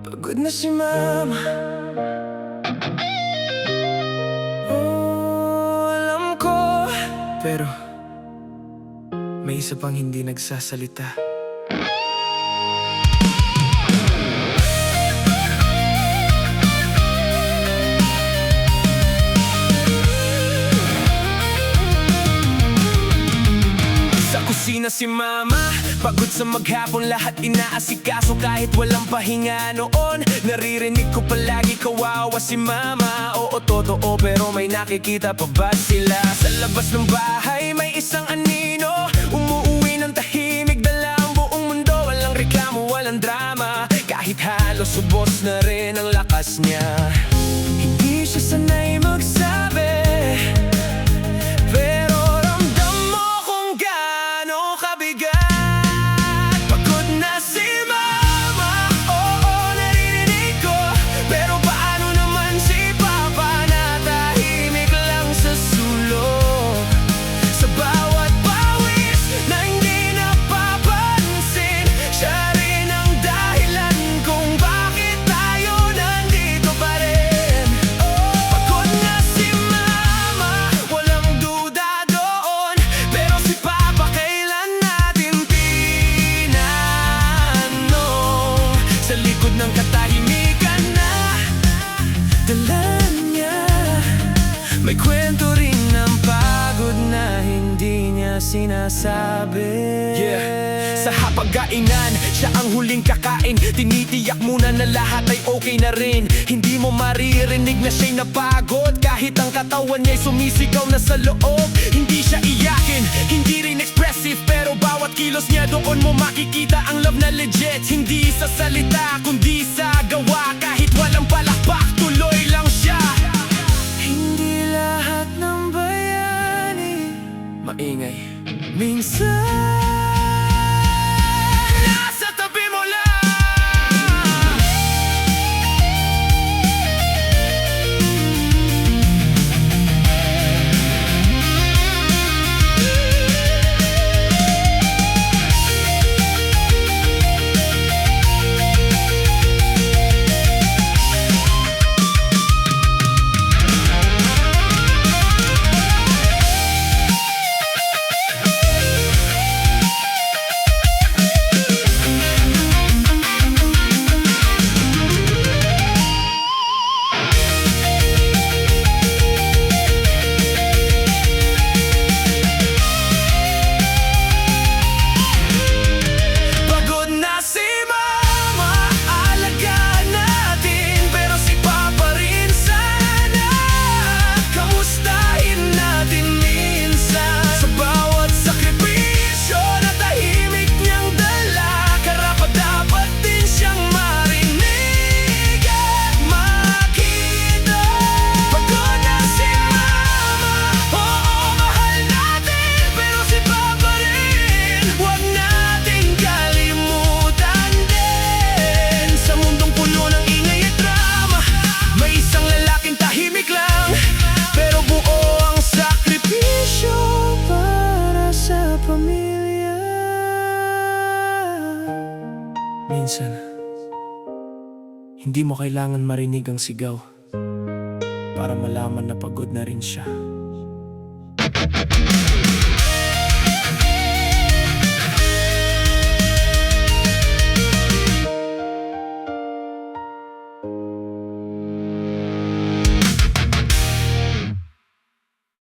Pagod na si mama. Oh, alam ko. Pero may isa pang hindi nagsasalita. Sa kusina si mama, pagod sa maghapon, lahat inaasikaso kahit walang pahinga noon. Naririnig ko palagi kawawa si mama. Oo, totoo, pero may nakikita pa ba sila? Sa labas ng bahay may isang anino, umuuwi ng tahimik, dala ang buong mundo. Walang reklamo, walang drama, kahit halos ubos na rin ang lakas niya. Hindi siya sanay magsabi, pero ramdam mo kung gaano kabigat. Pagod na si mama, oo, naririnig ko. Pero paano naman si papa na tahimik lang sa sulok? Sa bawat pawis na hindi napapansin, siya rin ang dahilan kung bakit tayo nandito pa rin. Pagod na si mama, walang duda doon. Pero si papa kailan natin tinanong? Sa likod ng katahimikan na dala niya, may kwento rin ng pagod na hindi niya sinasabi. Sa hapag-kainan, siya ang huling kakain. Tinitiyak muna na lahat ay okay na rin. Hindi mo maririnig na siya'y napagod, kahit ang katawan niya'y sumisigaw na sa loob. Hindi siya iyakin, hindi rin expressive, pero bawat kilos niya doon mo makikita ang love na legit. Hindi sa salita, kundi sa gawa. Kahit walang palakpak, tuloy lang siya. Hindi lahat ng bayani maingay. Minsan nasa tabi mo lang. Pagod na si mama, alagaan natin, pero si papa rin sana. Kamustahin natin minsan. Sa bawat sakripisyo na tahimik niyang dala, karapat-dapat din siyang marinig at makita. Pagod na si mama, oo, mahal natin, pero si papa rin huwag nating kalimutan din. Sa mundong puno ng ingay at drama, may isang lalaking tahimik lang, pero buo ang sakripisyo para sa pamilya. Minsan, hindi mo kailangan marinig ang sigaw para malaman na pagod na rin siya.